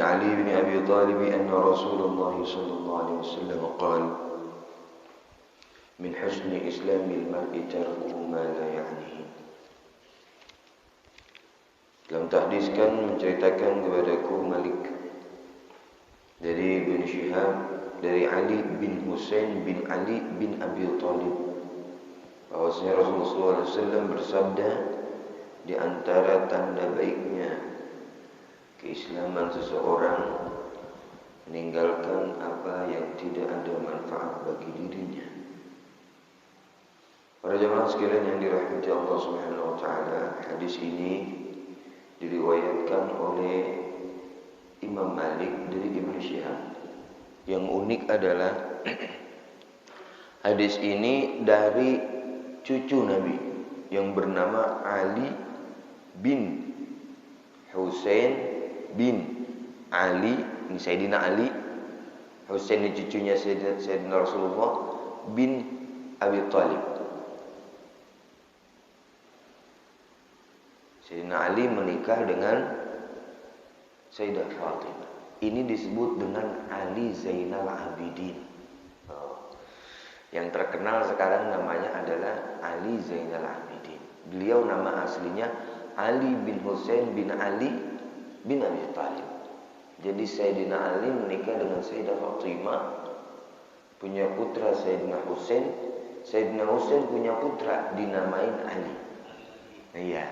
علي بن أبي طالب أن رسول الله صلى الله عليه وسلم قال من حسن إسلام المرء تركه ما لا يعنيه. Dalam tahdiskan menceritakan kepadaku Malik dari Ibn Syihab dari Ali bin Husain bin Ali bin Abi Thalib bahwasanya Rasulullah SAW bersabda, di antara tanda baiknya keislaman seseorang meninggalkan apa yang tidak ada manfaat bagi dirinya. Para jemaah sekalian yang dirahmati Allah Subhanahu wa taala, hadis ini diriwayatkan oleh Imam Malik dari Ibn Syihab. Yang unik adalah hadis ini dari cucu Nabi yang bernama Ali bin Husain bin Ali, ini Sayyidina Ali, Husain ini cucunya Sayyidina Rasulullah bin Abi Thalib. Sayyidina Ali menikah dengan Sayyidah Fatimah. Ini disebut dengan Ali Zainal Abidin. Yang terkenal sekarang namanya adalah Ali Zainal Abidin. Beliau nama aslinya Ali bin Husain bin Ali bin Abi Thalib. Jadi Sayyidina Ali menikah dengan Sayyidah Fatimah, punya putra Sayyidina Husain. Sayyidina Husain punya putra dinamain Ali. Iya.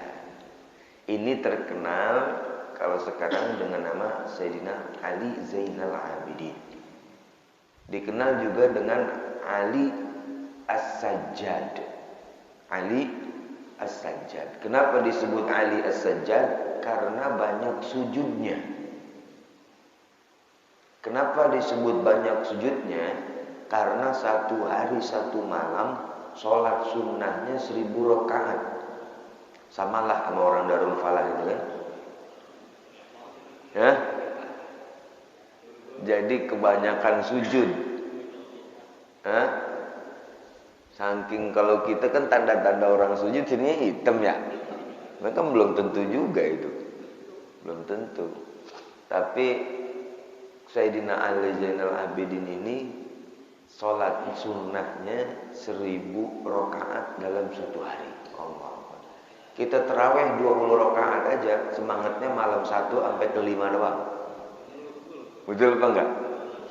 Ini terkenal kalau sekarang dengan nama Sayyidina Ali Zainal Abidin. Dikenal juga dengan Ali As-Sajjad. Ali As-Sajjad. Kenapa disebut Ali As-Sajjad? Karena banyak sujudnya. Kenapa disebut banyak sujudnya? Karena satu hari satu malam sholat sunnahnya 1000 rakaat. Samalah sama orang Darul Falah itu kan. Ya. Jadi kebanyakan sujud. Saking kalau kita kan tanda-tanda orang sujud sininya hitam ya. Mereka belum tentu juga itu. Belum tentu. Tapi Sayyidina Ali Zainal Abidin ini sholat sunnahnya 1000 rakaat dalam satu hari. Allah. Kita terawih 20 rakaat aja, semangatnya malam 1 sampai ke 5 doang. Betul apa enggak?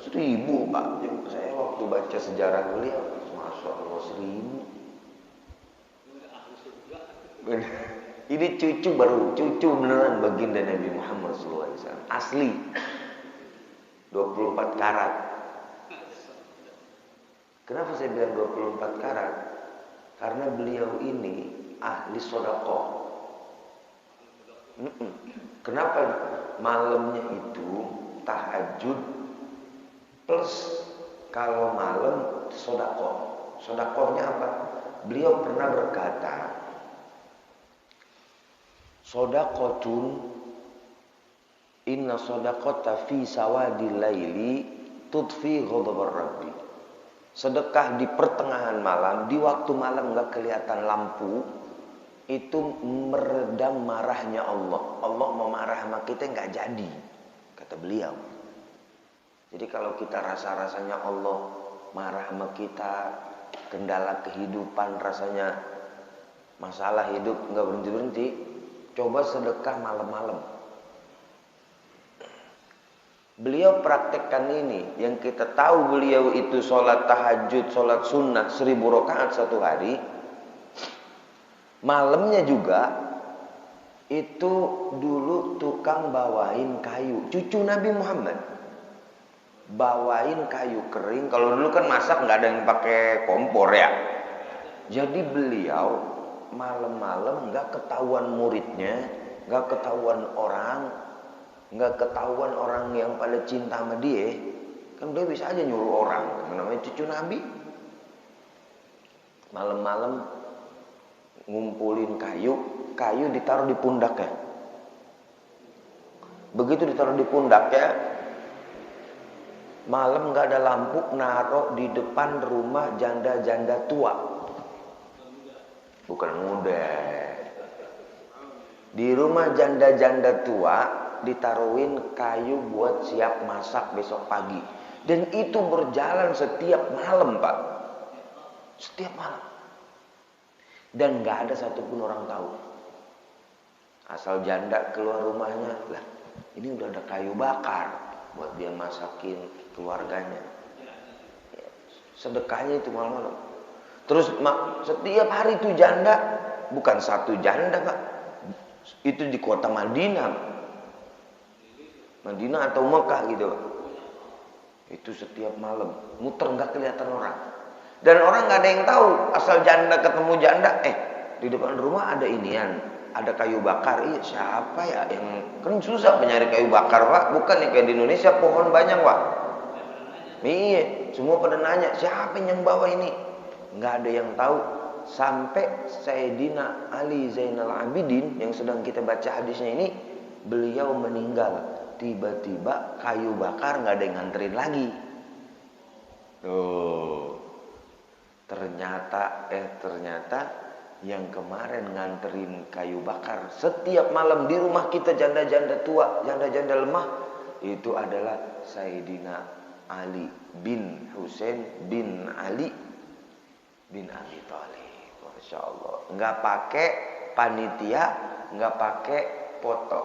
1000 Pak. Saya waktu baca sejarah beliau, Masya Allah 1000. Ini cucu baru, cucu beneran baginda Nabi Muhammad SAW. Asli. 24 karat. Kenapa saya bilang 24 karat? Karena beliau ini ahli sedekah. Kenapa malamnya itu tahajud plus kalau malam sedekah. Sedekahnya apa? Beliau pernah berkata, "Shadaqatun inna shadaqata fi sawadil laili tudfi ghadabar rabbi." Sedekah di pertengahan malam, di waktu malam enggak kelihatan lampu, itu meredam marahnya Allah. Allah mau marah sama kita enggak jadi, kata beliau. Jadi kalau kita rasa-rasanya Allah marah sama kita, kendala kehidupan, rasanya masalah hidup enggak berhenti-berhenti, coba sedekah malam-malam. Beliau praktekkan ini. Yang kita tahu beliau itu sholat tahajud, sholat sunnah 1000 rakaat satu hari. Malamnya juga itu dulu tukang bawain kayu. Cucu Nabi Muhammad bawain kayu kering. Kalau dulu kan masak nggak ada yang pakai kompor ya. Jadi beliau malam-malam nggak ketahuan muridnya, nggak ketahuan orang. Nggak ketahuan orang yang pada cinta sama dia, kan dia bisa aja nyuruh orang, namanya cucu Nabi. Malam-malam ngumpulin kayu ditaruh di pundaknya. Begitu ditaruh di pundaknya, malam nggak ada lampu, naruh di depan rumah janda-janda tua. Bukan muda. Di rumah janda-janda tua ditaruhin kayu buat siap masak besok pagi. Dan itu berjalan setiap malam, Pak. Setiap malam. Dan gak ada satupun orang tahu. Asal janda keluar rumahnya, lah ini udah ada kayu bakar buat dia masakin keluarganya. Sedekahnya itu malam-malam. Terus setiap hari itu janda, bukan satu janda, Pak. Itu di kota Madinah. Madinah atau Mekah gitu, Pak. Itu setiap malam, muter nggak kelihatan orang. Dan orang nggak ada yang tahu, asal janda ketemu janda, di depan rumah ada inian, ada kayu bakar. Iya, siapa ya yang kan susah mencari kayu bakar, Pak. Bukan yang kayak di Indonesia pohon banyak, Pak. Iya, semua pada nanya, siapa yang bawa ini? Nggak ada yang tahu. Sampai Sayyidina Ali Zainal Abidin yang sedang kita baca hadisnya ini, beliau meninggal. Tiba-tiba kayu bakar nggak ada yang nganterin lagi. Ternyata yang kemarin nganterin kayu bakar setiap malam di rumah kita, janda-janda tua, janda-janda lemah, itu adalah Sayyidina Ali bin Husain bin Ali bin Abi Thalib. Masya Allah. Nggak pakai panitia, nggak pakai foto.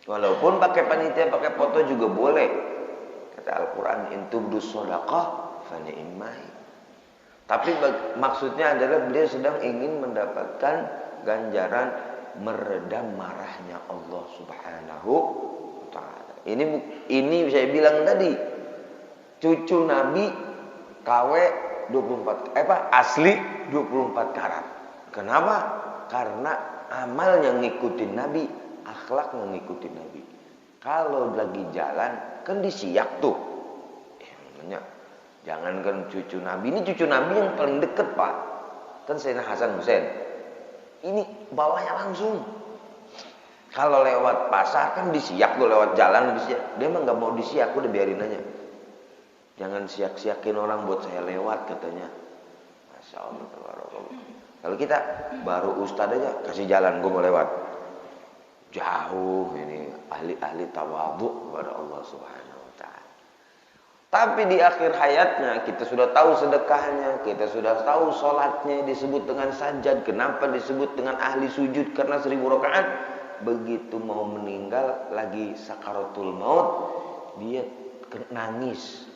Walaupun pakai panitia, pakai foto juga boleh. Kata Al-Quran, in tubdus shadaqah fa ni'mahi. Tapi maksudnya adalah beliau sedang ingin mendapatkan ganjaran meredam marahnya Allah Subhanahu wa ta'ala. Ini saya bilang tadi, cucu Nabi KW 24 asli 24 karat. Kenapa? Karena amalnya ngikutin Nabi, akhlaknya ngikutin Nabi. Kalau lagi jalan kan disiak tuh. Jangankan cucu Nabi, ini cucu Nabi yang paling deket, Pak. Kan Sayyidina Hasan Husain. Ini bawahnya langsung. Kalau lewat pasar kan disiak tuh, lewat jalan disiak. Dia emang nggak mau disiak, udah biarin aja. Jangan siak-siakin orang buat saya lewat, katanya. Masya Allah. Kalau kita baru ustadz aja kasih jalan, gue mau lewat. Jauh ini ahli-ahli tawadhu kepada Allah Subhanahu wa ta'ala. Tapi di akhir hayatnya kita sudah tahu sedekahnya, kita sudah tahu sholatnya disebut dengan sajad. Kenapa disebut dengan ahli sujud? Karena 1000 rakaat. Begitu mau meninggal lagi sakaratul maut, dia nangis.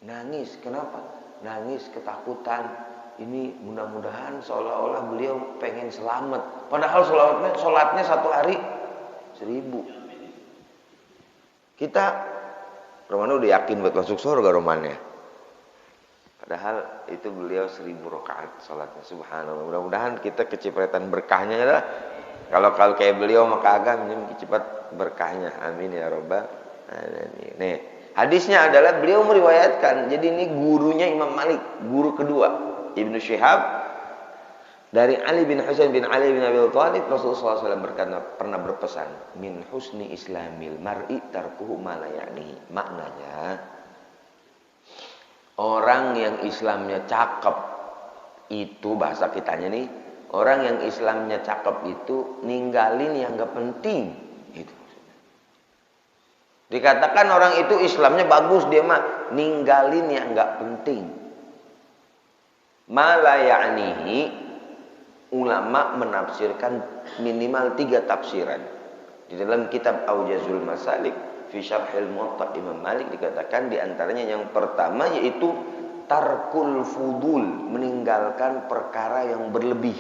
Nangis, kenapa? Nangis ketakutan. Ini mudah-mudahan seolah-olah beliau pengen selamat. Padahal sholatnya satu hari 1000. Kita Romano udah yakin buat masuk surga Romannya. Padahal itu beliau 1000 rakaat sholatnya. Subhanallah. Mudah-mudahan kita kecipratan berkahnya lah. Kalau kayak beliau maka agak cepat berkahnya. Amin ya robbal alamin. Nih, hadisnya adalah beliau meriwayatkan. Jadi ini gurunya Imam Malik, guru kedua Ibnu Syihab dari Ali bin Husain bin Ali bin Abi Thalib. Rasulullah SAW pernah berpesan, min husni islamil mar'i tarkuhu ma la ya'nihi. Maknanya orang yang Islamnya cakep itu, bahasa kitanya nih, orang yang Islamnya cakep itu ninggalin yang gak penting. Itu dikatakan orang itu Islamnya bagus, dia mah ninggalin yang gak penting. Ma la ya'nihi, ulama menafsirkan minimal 3 tafsiran. Di dalam kitab Aujazul Masalik fi Syarhil Muwatta Imam Malik dikatakan diantaranya yang pertama yaitu tarkul fudul, meninggalkan perkara yang berlebih.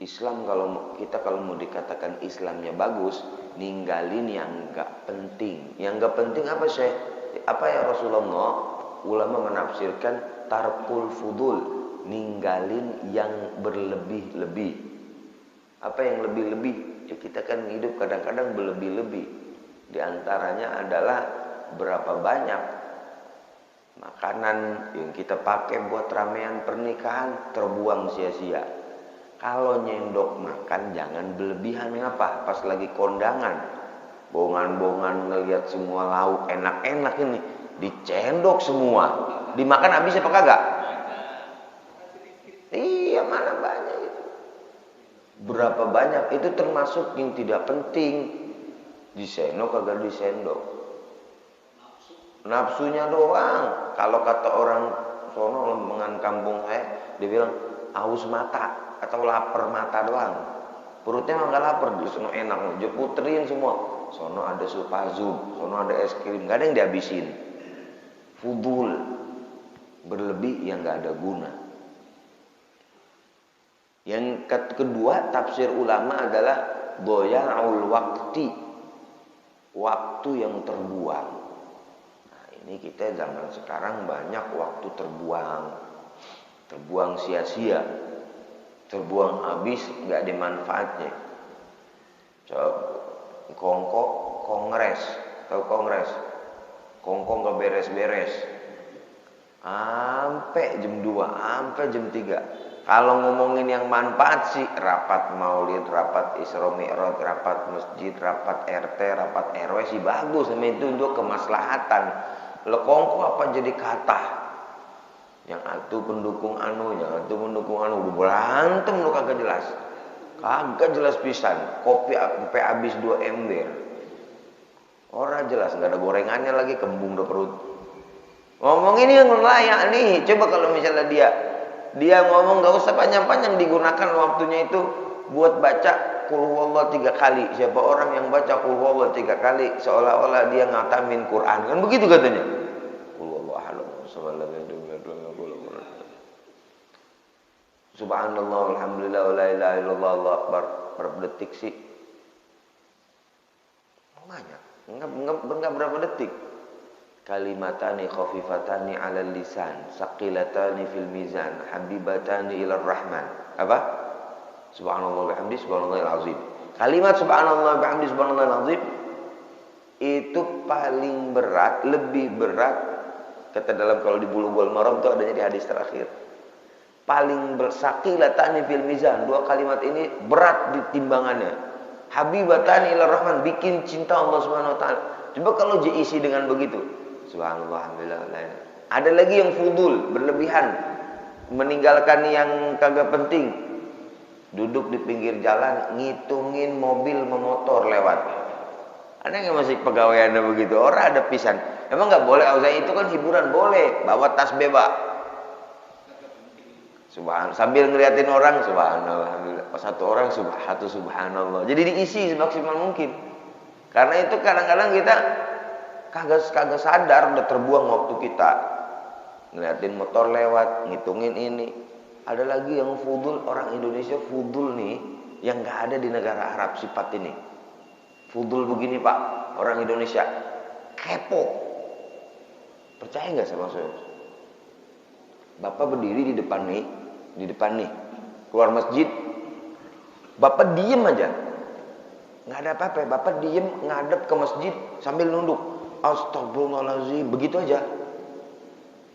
Islam kalau mau dikatakan Islamnya bagus, ninggalin yang enggak penting. Yang enggak penting apa sih? Apa ya Rasulullah? Ulama menafsirkan tarkul fudul, ninggalin yang berlebih-lebih. Apa yang lebih-lebih? Ya kita kan hidup kadang-kadang berlebih-lebih. Di antaranya adalah berapa banyak makanan yang kita pakai buat ramean pernikahan terbuang sia-sia. Kalau nyendok makan jangan berlebihan. Apa? Pas lagi kondangan, bongan-bongan ngelihat semua lauk enak-enak ini, dicendok semua. Dimakan habis apa kagak? Iya, mana banyak itu. berapa banyak itu termasuk yang tidak penting. Disendok kagak disendok. Nafsunya doang. Kalau kata orang sono lempengan kampung saya, dia bilang haus mata atau lapar mata doang. Perutnya mah nggak lapar, di sono enak, dia puterin semua. Sono ada supazum, sono ada es krim, nggak ada yang dihabisin. Fudul, berlebih yang nggak ada guna. Yang kedua, tafsir ulama adalah doyaul wakti, waktu yang terbuang. Nah, ini kita zaman sekarang banyak waktu terbuang sia-sia, terbuang habis, nggak ada manfaatnya. Kongres, tahu kongres? Kongko nggak beres-beres, sampai jam 2, sampai jam 3. Kalau ngomongin yang manfaat sih, rapat maulid, rapat Isra Mi'raj, rapat masjid, rapat RT, rapat RW sih bagus, sama itu untuk kemaslahatan. Lekongko apa jadi kata? Yang atu pendukung anu, yang atu pendukung anu, udah berantem lu kagak jelas. Kagak jelas pisan. Kopi sampai habis 2 ember. Orang jelas, nggak ada gorengannya lagi, kembung udah perut. Ngomong ini yang layak nih. Coba kalau misalnya dia ngomong nggak usah panjang-panjang, digunakan waktunya itu buat baca Qul huwallahu 3 kali. Siapa orang yang baca Qul huwallahu 3 kali seolah-olah dia ngatamin Quran, kan begitu katanya. Qul huwallahu ahad, subhanallah, alhamdulillah, la ilaha illallah, Allahu akbar. Berapa detik sih? Banyak. Enggak berapa detik. Kalimatani khafifatani 'alal lisan, saqilatani fil mizan, habibatani ilar rahman. Apa? Subhanallah bihamdi, subhanallahil azim. Kalimat subhanallah bihamdi, subhanallahil azim itu paling berat, lebih berat kata dalam kalau di Bulughul Maram itu adanya di hadis terakhir. Paling saqilatani fil mizan, 2 kalimat ini berat di timbangannya. Habibatani ilar rahman, bikin cinta Allah Subhanahu wa taala. Coba kalau diisi dengan begitu. Subhanallah, alhamdulillah. Ada lagi yang fudul, berlebihan, meninggalkan yang kagak penting. Duduk di pinggir jalan, ngitungin mobil memotor lewat. Ada yang masih pegawaiannya begitu? Orang ada pisan. Emang nggak boleh? Itu kan hiburan, boleh. Bawa tas bebas. Subhanallah. Sambil ngeliatin orang, subhanallah, alhamdulillah. Satu orang subhanallah. Jadi diisi semaksimal mungkin. Karena itu kadang-kadang kita kagak sadar udah terbuang waktu kita ngeliatin motor lewat, ngitungin ini. Ada lagi yang fudul, orang Indonesia fudul nih yang nggak ada di negara Arab sifat ini. Fudul begini Pak, orang Indonesia kepo. Percaya nggak sama saya? Bapak berdiri di depan nih, keluar masjid, Bapak diem aja, nggak ada apa-apa. Bapak diem ngadep ke masjid sambil nunduk. Astagfirullahaladzim, begitu aja.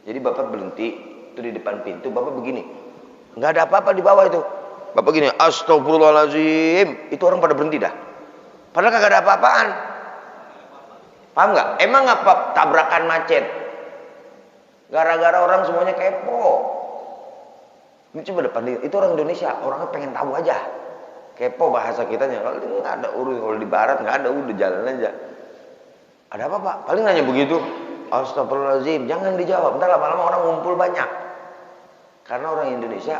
Jadi Bapak berhenti itu di depan pintu, Bapak begini, nggak ada apa-apa di bawah itu. Bapak gini, astagfirullahaladzim, itu orang pada berhenti dah. Padahal kagak ada apa-apaan. Paham nggak? Emang apa tabrakan macet? Gara-gara orang semuanya kepo. Ini coba depan itu orang Indonesia, orangnya pengen tahu aja. Kepo bahasa kitanya. Kalau ini nggak ada urusan, kalau di barat nggak ada, udah jalan aja. Ada apa Pak? Paling nanya begitu. Astagfirullahaladzim, jangan dijawab. Ntar lama-lama orang ngumpul banyak. Karena orang Indonesia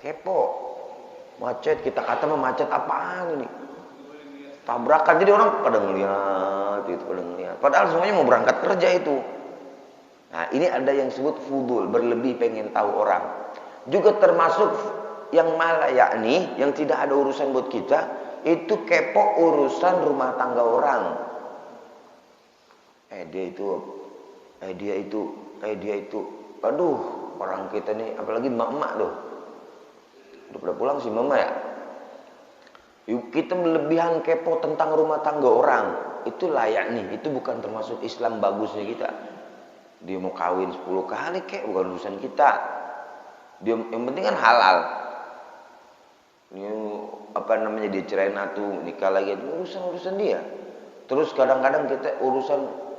kepo. Macet, kita kata mah macet apaan ini? Tabrakan. Jadi orang pada ngeliat, padahal semuanya mau berangkat kerja itu. Nah, ini ada yang disebut fudul, berlebih pengen tahu orang. Juga termasuk yang malayakni, yang tidak ada urusan buat kita, itu kepo urusan rumah tangga orang. Dia itu. Aduh, orang kita nih, apalagi emak-emak tuh. Udah pada pulang sih mama ya. Yuk, kita berlebihan kepo tentang rumah tangga orang. Itu layak nih, itu bukan termasuk Islam bagusnya kita. Dia mau kawin 10 kali kek, bukan urusan kita. Dia yang penting kan halal. Ini dia cerain atu, nikah lagi, itu urusan dia. Terus kadang-kadang kita urusan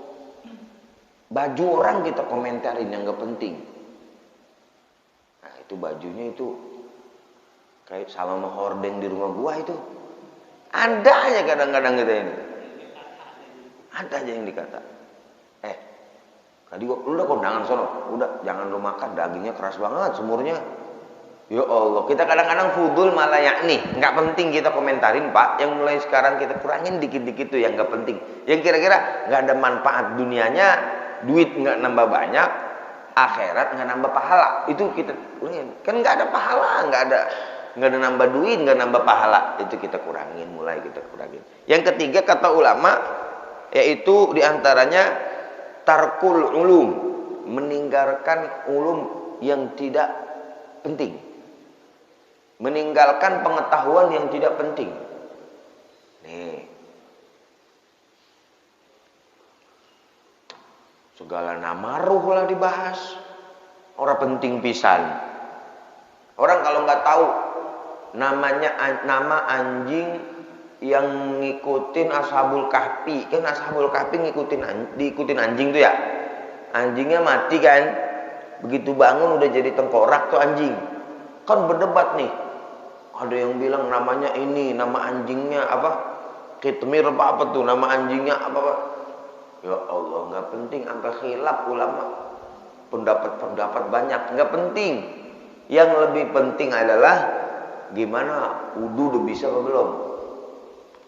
baju orang kita komentarin yang gak penting. Nah, itu bajunya itu Kayak sama hordeng di rumah gua itu. Ada aja kadang-kadang kita ini. Ada aja yang dikata. Tadi gua udah kondangan sono, udah jangan lu makan dagingnya keras banget sumurnya. Ya Allah, kita kadang-kadang fudul malah yakni, nggak penting kita komentarin Pak. Yang mulai sekarang kita kurangin dikit-dikit tuh yang nggak penting. Yang kira-kira nggak ada manfaat dunianya, duit nggak nambah banyak, akhirat nggak nambah pahala. Itu kita kurangin. Kan nggak ada pahala, nggak ada nambah duit, nggak nambah pahala. Itu kita kurangin, mulai kita kurangin. Yang ketiga kata ulama, yaitu diantaranya tarkul ulum, meninggalkan ulum yang tidak penting. Meninggalkan pengetahuan yang tidak penting. Nih. Segala namaruh lah dibahas. Orang penting pisan. Orang kalau nggak tahu nama anjing yang ngikutin Ashabul Kahfi, kan Ashabul Kahfi diikutin anjing tuh ya. Anjingnya mati kan. Begitu bangun udah jadi tengkorak tuh anjing. Kan berdebat nih. Ada yang bilang namanya ini, nama anjingnya apa? Kitmir apa tuh? Nama anjingnya apa? Ya Allah, nggak penting sampai khilaf ulama. Pendapat banyak, nggak penting. Yang lebih penting adalah gimana wudu udah bisa apa belum?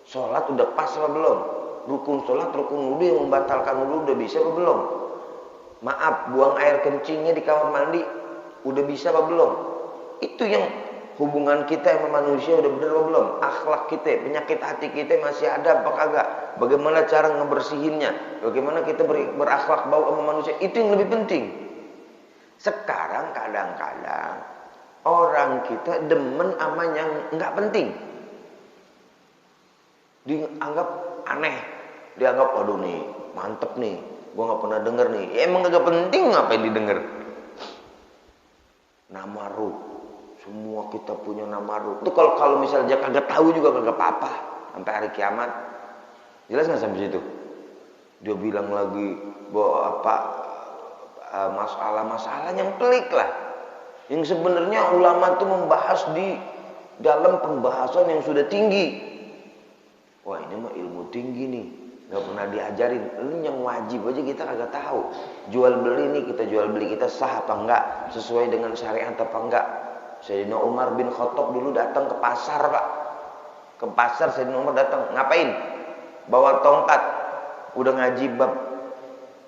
Sholat udah pas apa belum? Rukun sholat, rukun wudu yang membatalkan wudu udah bisa apa belum? Maaf, buang air kencingnya di kamar mandi udah bisa apa belum? Itu yang hubungan kita sama manusia udah bener apa belum? Akhlak kita, penyakit hati kita masih ada apa kagak? Bagaimana cara ngebersihinnya? Bagaimana kita berakhlak baik sama manusia? Itu yang lebih penting. Sekarang kadang-kadang orang kita demen sama yang nggak penting. Dianggap aneh, dianggap waduh nih, mantep nih, gua nggak pernah denger nih. Ya, emang nggak penting ngapain didengar? Nama ruh. Semua kita punya nama ruh. Itu kalau misalnya dia kagak tahu juga kagak apa-apa sampai hari kiamat. Jelas nggak sampai situ? Dia bilang lagi bahwa apa masalah-masalah yang pelik lah. Yang sebenarnya ulama itu membahas di dalam pembahasan yang sudah tinggi. Wah ini mah ilmu tinggi nih, nggak pernah diajarin. Ini yang wajib aja kita kagak tahu. Jual beli nih, kita jual beli kita sah apa enggak, sesuai dengan syariat apa enggak. Sayyidina Umar bin Khattab dulu datang ke pasar Pak. Ke pasar Sayyidina Umar datang. Ngapain? Bawa tongkat. Udah ngaji bab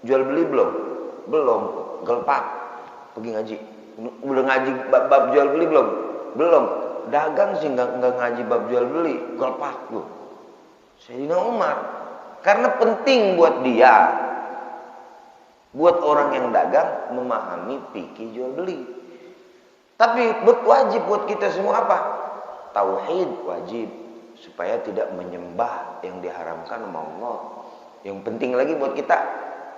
jual beli belum? Belum. Gelpak. Pergi ngaji. Udah ngaji bab jual beli belum? Belum. Dagang sih nggak ngaji bab jual beli. Gelpak tuh. Sayyidina Umar. Karena penting buat dia. Buat orang yang dagang memahami fikih jual beli. Tapi wajib buat kita semua apa? Tauhid wajib supaya tidak menyembah yang diharamkan sama Allah. Yang penting lagi buat kita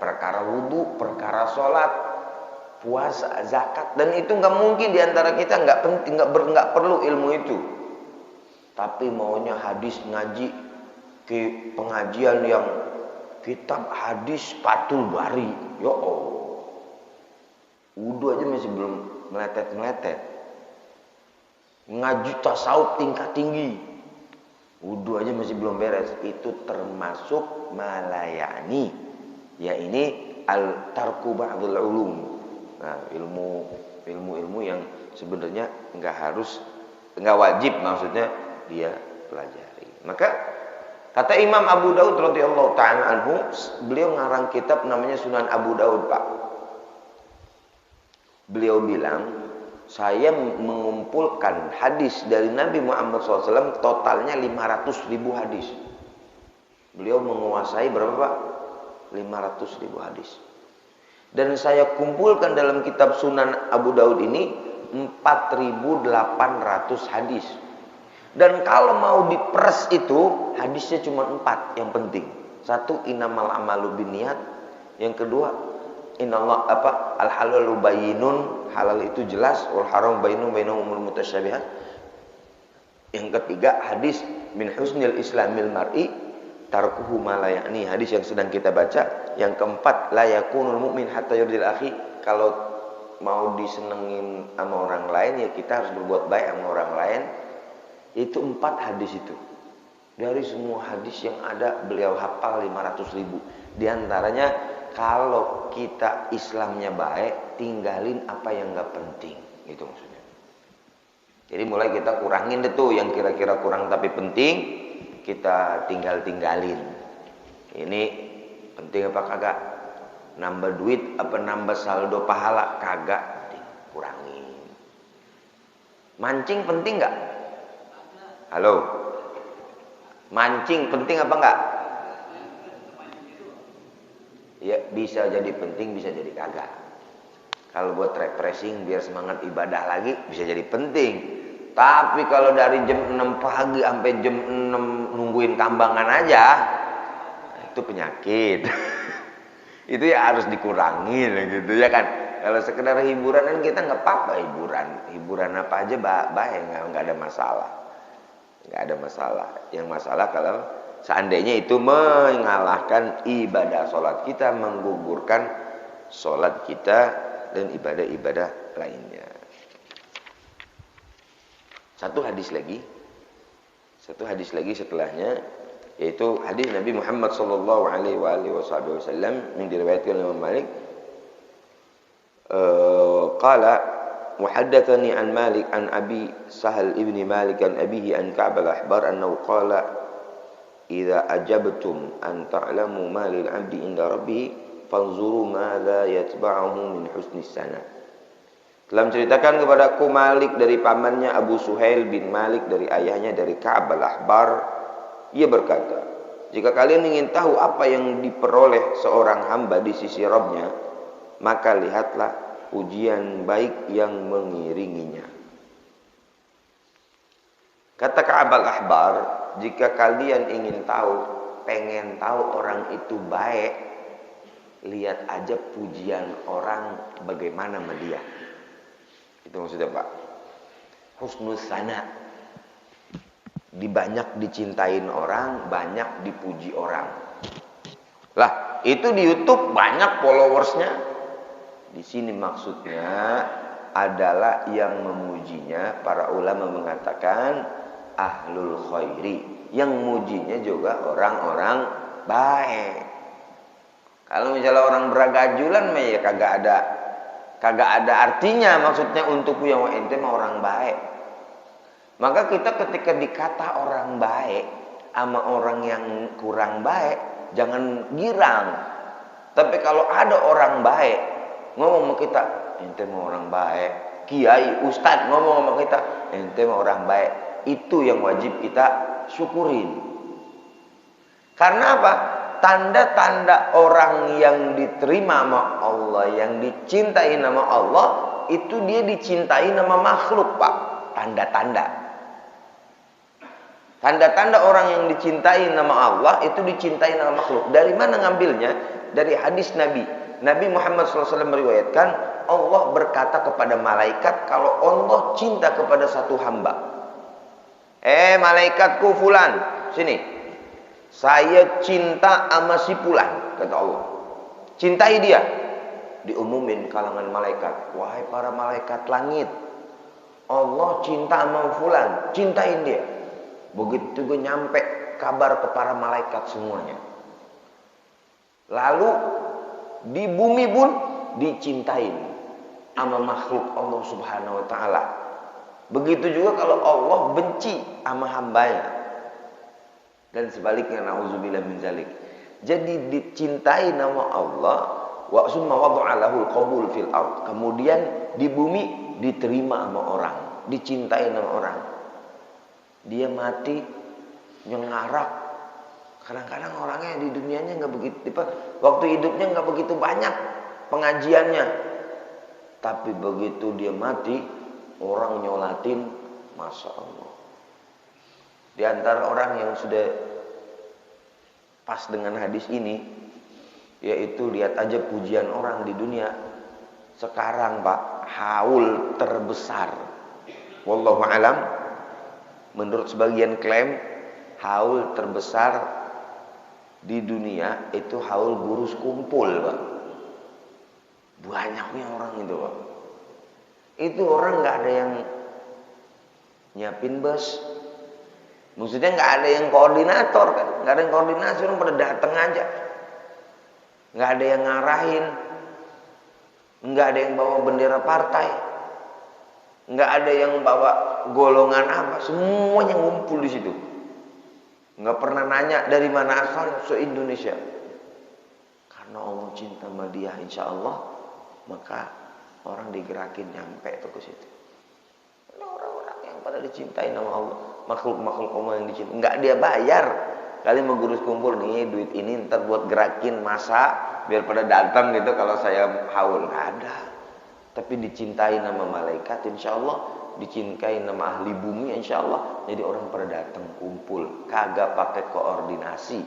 perkara wudu, perkara sholat, puasa, zakat, dan itu nggak mungkin diantara kita nggak penting, nggak perlu ilmu itu. Tapi maunya hadis ngaji ke pengajian yang kitab hadis Fathul Bari, ya Allah, wudu aja masih belum meletet. Ngaji tasawuf tingkat tinggi, wudu aja masih belum beres. Itu termasuk malayani. Ya ini al-tarku ba'dul ulum. Nah, ilmu yang sebenarnya nggak wajib maksudnya dia pelajari. Maka kata Imam Abu Daud radhiyallahu ta'ala anhu, beliau ngarang kitab namanya Sunan Abu Daud, Pak. Beliau bilang, saya mengumpulkan hadis dari Nabi Muhammad SAW totalnya 500.000 hadis. Beliau menguasai berapa Pak? 500.000 hadis. Dan saya kumpulkan dalam kitab Sunan Abu Daud ini 4.800 hadis. Dan kalau mau diperes itu hadisnya cuma 4 yang penting. 1, innamal amalu binniyat. Yang kedua, inallah al halalu bayyinun, halal itu jelas, wal haram bainahumul mutasyabihat. Yang ketiga, hadis min husnil islamil mar'i tarkuhu ma la ya'ni, hadis yang sedang kita baca. Yang keempat, la yakunul mu'min hatta yurdil akhi, kalau mau disenengin sama orang lain ya kita harus berbuat baik sama orang lain Itu 4 hadis itu. Dari semua hadis yang ada beliau hafal 500.000. Di antaranya kalau kita Islamnya baik, tinggalin apa yang gak penting. Gitu maksudnya. Jadi mulai kita kurangin deh tuh yang kira-kira kurang tapi penting, kita tinggalin. Ini penting apa kagak? Nambah duit apa nambah saldo pahala? Kagak, kurangin. Mancing penting gak? Halo? Mancing penting apa enggak? Ya bisa jadi penting, bisa jadi kagak. Kalau buat refreshing biar semangat ibadah lagi bisa jadi penting. Tapi kalau dari jam 6 pagi sampai jam 6 nungguin kambangan aja, itu penyakit. Itu ya harus dikurangin gitu ya kan. Kalau sekedar hiburan kan kita nggak apa-apa hiburan apa aja baik, nggak ada masalah. Nggak ada masalah. Yang masalah kalau seandainya itu mengalahkan ibadah sholat kita, menggugurkan sholat kita dan ibadah-ibadah lainnya. Satu hadis lagi setelahnya, yaitu hadis Nabi Muhammad sallallahu alaihi wasallam yang diriwayatkan oleh Imam Malik. Qala وحدثني عن مالك عن أبي سهل ابن مالك عن أبيه عن كعب الأحبار أنه قال إذا أجبتم أن تعلموا ما للعبد عند ربه فانظروا ماذا يتبعه من حسن السنة. Telah menceritakan kepadaku Malik dari pamannya Abu Suhail bin Malik dari ayahnya dari Ka'ab al-Ahbar. Ia berkata, jika kalian ingin tahu apa yang diperoleh seorang hamba di sisi Rabb-nya, maka lihatlah ujian baik yang mengiringinya. Kata Ka'ab al-Ahbar, jika kalian pengen tahu orang itu baik, lihat aja pujian orang bagaimana sama dia. Itu maksudnya Pak. Husnul sana. Banyak dicintain orang, banyak dipuji orang. Lah, itu di YouTube banyak followersnya. Di sini maksudnya adalah yang memujinya, para ulama mengatakan ahlul khairi. Yang mujinya juga orang-orang baik. Kalau misalnya orang beragajulan ya kagak ada artinya, maksudnya untukku yang ente mah orang baik. Maka kita ketika dikata orang baik sama orang yang kurang baik, jangan girang. Tapi kalau ada orang baik ngomong sama kita, ente mah orang baik. Kiai, ustadz ngomong sama kita, ente mah orang baik. Itu yang wajib kita syukurin. Karena apa? Tanda-tanda orang yang diterima sama Allah, yang dicintai nama Allah, itu dia dicintai nama makhluk, Pak. Tanda-tanda. Tanda-tanda orang yang dicintai nama Allah, itu dicintai nama makhluk. Dari mana ngambilnya? Dari hadis Nabi. Nabi Muhammad SAW meriwayatkan, Allah berkata kepada malaikat kalau Allah cinta kepada satu hamba. Malaikatku fulan, sini. Saya cinta sama si fulan, kata Allah. Cintai dia. Diumumin kalangan malaikat. Wahai para malaikat langit, Allah cinta sama fulan, cintain dia. Begitu gue nyampe kabar ke para malaikat semuanya. Lalu di bumi pun dicintain sama makhluk Allah Subhanahu wa taala. Begitu juga kalau Allah benci sama hambanya. Dan sebaliknya, nauzubillah min zalik. Jadi dicintai nama Allah, wa summa wada'alahu al-qabul fil ard. Kemudian di bumi diterima sama orang, dicintai sama orang. Dia mati nyengarak. Kadang-kadang orangnya di dunianya nggak begitu, waktu hidupnya nggak begitu banyak pengajiannya, tapi begitu dia mati, orang nyolatin, masya Allah. Di antara orang yang sudah pas dengan hadis ini, yaitu lihat aja pujian orang di dunia sekarang, Pak, haul terbesar. Wallahu alam. Menurut sebagian klaim, haul terbesar di dunia itu haul gurus kumpul, Pak. Banyaknya orang itu, Pak. Itu orang nggak ada yang nyiapin bus, Maksudnya nggak ada yang koordinator kan, nggak ada yang koordinasi, orang pada datang aja, nggak ada yang ngarahin, nggak ada yang bawa bendera partai, nggak ada yang bawa golongan apa, semuanya ngumpul di situ. Nggak pernah nanya dari mana asalnya, se-Indonesia. Karena Allah cinta sama dia, insya Allah, maka orang digerakin nyampe tuh ke situ. Ada orang-orang yang pada dicintai sama Allah, makhluk-makhluk Allah yang dicintai. Nggak dia bayar. Kali mau gurus kumpul nih, duit ini ntar buat gerakin masa biar pada datang gitu kalau saya haul. Nggak ada. Tapi dicintai nama malaikat, insya Allah. Dicintai nama ahli bumi, insya Allah. Jadi orang pada datang kumpul, kagak pakai koordinasi.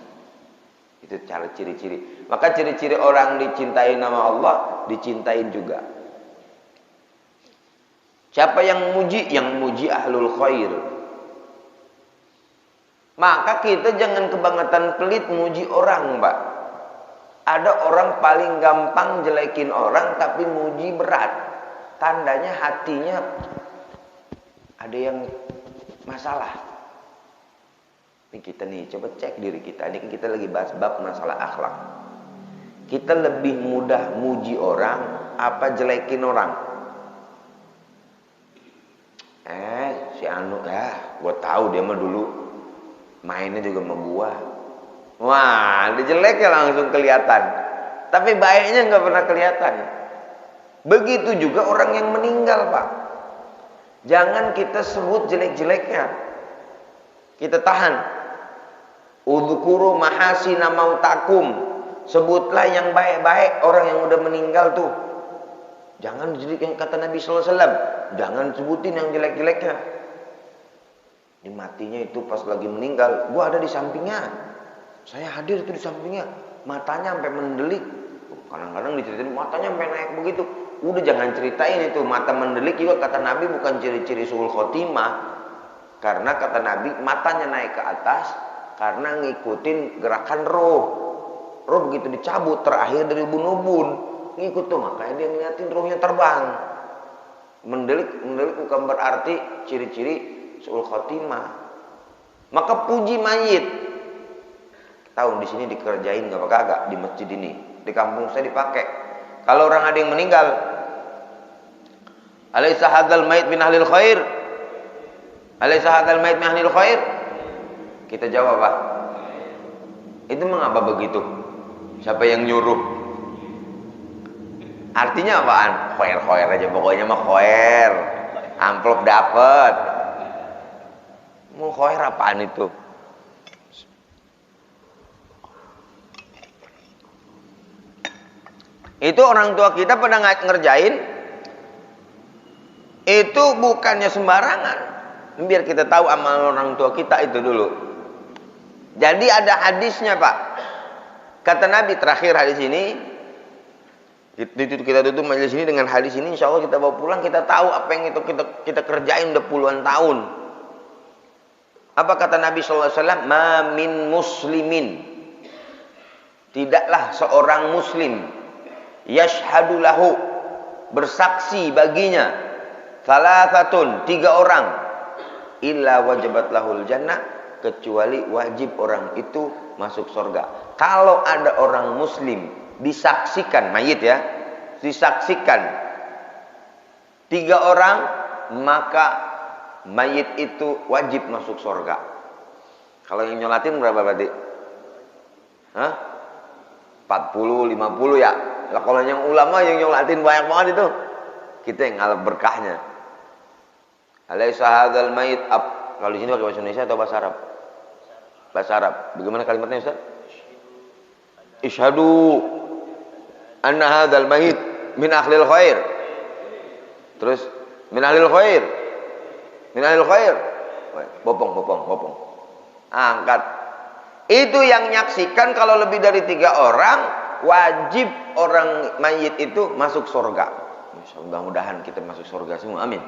Itu cara ciri-ciri. Maka ciri-ciri orang dicintai nama Allah, dicintain juga. Siapa yang muji? Yang muji ahlul khair. Maka kita jangan kebangetan pelit muji orang, Mbak. Ada orang paling gampang jelekin orang tapi muji berat. Tandanya hatinya ada yang masalah. Ini kita nih, coba cek diri kita. Ini kita lagi bahas bab masalah akhlak. Kita lebih mudah muji orang apa jelekin orang? Si Anu ya, gua tahu dia mah dulu mainnya juga sama gua. Wah, dia jelek ya langsung kelihatan. Tapi baiknya nggak pernah kelihatan. Begitu juga orang yang meninggal, Pak. Jangan kita sebut jelek-jeleknya. Kita tahan. Udzkuru mahasina mautakum. Sebutlah yang baik-baik orang yang udah meninggal tuh. Jangan jelek yang kata Nabi sallallahu alaihi wasallam. Jangan sebutin yang jelek-jeleknya. Di matinya itu pas lagi meninggal, gua ada di sampingnya. Saya hadir itu di sampingnya. Matanya sampai mendelik. Kadang-kadang diceritain matanya sampai naik begitu. Udah jangan ceritain itu. Mata mendelik juga kata Nabi bukan ciri-ciri suul khotimah. Karena kata Nabi matanya naik ke atas karena ngikutin gerakan roh. Roh begitu dicabut terakhir dari ubun-ubun, ngikut tuh, makanya dia ngeliatin rohnya terbang. Mendelik bukan berarti ciri-ciri suul khotimah. Maka puji mayit. Tahu di sini dikerjain nggak kagak di masjid ini. Di kampung saya dipakai. Kalau orang ada yang meninggal, alaysa hadzal mayit min ahlil khair? Alaysa hadzal mayit min ahlil khair? Kita jawab apa? Itu mengapa begitu? Siapa yang nyuruh? Artinya apaan? Khair aja pokoknya mah khair. Amplop dapat. Mau khair apaan itu? Itu orang tua kita pada ngerjain. Itu bukannya sembarangan. Biar kita tahu amal orang tua kita itu dulu. Jadi ada hadisnya, Pak. Kata Nabi terakhir hadis ini. Kita tutup majelis ini dengan hadis ini. Insya Allah kita bawa pulang. Kita tahu apa yang itu kita kerjain udah puluhan tahun. Apa kata Nabi SAW? Ma min muslimin. Tidaklah seorang muslim yashhadu lahu, bersaksi baginya, salasatun, 3 orang, illa wajabat lahul jannah, kecuali wajib orang itu masuk surga. Kalau ada orang muslim disaksikan, mayit ya, disaksikan 3 orang, maka mayit itu wajib masuk surga. Kalau yang nyolatin berapa berarti? 40, 50 ya. Lah kalau yang ulama yang nyolatin banyak banget itu, kita yang ngalap berkahnya. Alaysa hadzal mayit ab. Kalau di sini pakai bahasa Indonesia atau bahasa Arab? Bahasa Arab. Bagaimana kalimatnya, Ustaz? Isyhadu anna hadzal mayit min ahlil khair. Terus min ahlil khair. Min ahlil khair. Bopong. Angkat. Itu yang nyaksikan kalau lebih dari 3 orang, wajib orang mayit itu masuk surga. Mudah-mudahan kita masuk surga semua, amin.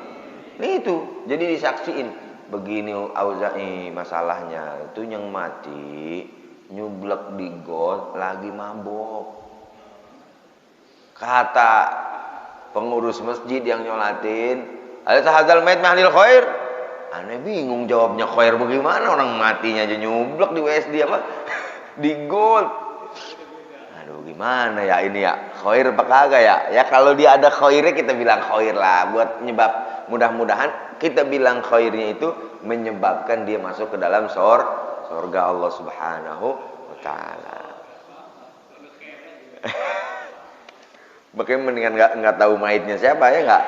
Ini itu, jadi disaksiin. Begini Auza'i masalahnya, itu yang mati nyublek di got lagi mabok. Kata pengurus masjid yang nyolatin, alaysa hadzal mayit min ahlil khair? Aneh bingung jawabnya khair bagaimana, orang matinya aja nyublek di WSD apa? Di gold. Aduh gimana ya ini ya, khair apa kagak ya? Ya kalau dia ada khairnya kita bilang khair lah, buat nyebab mudah-mudahan kita bilang khairnya itu menyebabkan dia masuk ke dalam surga Allah Subhanahu wa taala. Makanya mendingan nggak tahu maitnya siapa ya nggak.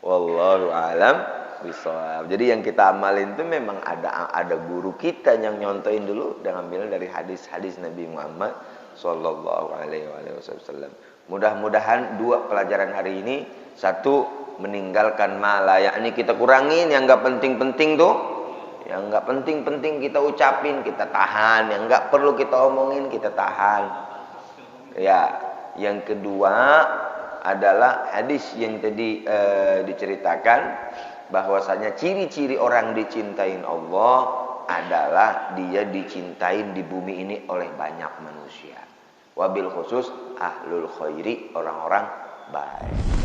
Wallahu alam bisawab. Jadi yang kita amalin itu memang ada guru kita yang nyontoin dulu dan ambil dari hadis-hadis Nabi Muhammad sallallahu alaihi wasallam. Mudah-mudahan dua pelajaran hari ini, satu meninggalkan mala, yakni kita kurangin yang enggak penting-penting tuh. Yang enggak penting-penting kita ucapin, kita tahan, yang enggak perlu kita omongin kita tahan. Ya, yang kedua adalah hadis yang tadi diceritakan bahwasanya ciri-ciri orang dicintain Allah adalah dia dicintain di bumi ini oleh banyak manusia. Wabil khusus ahlul khairi, orang-orang baik.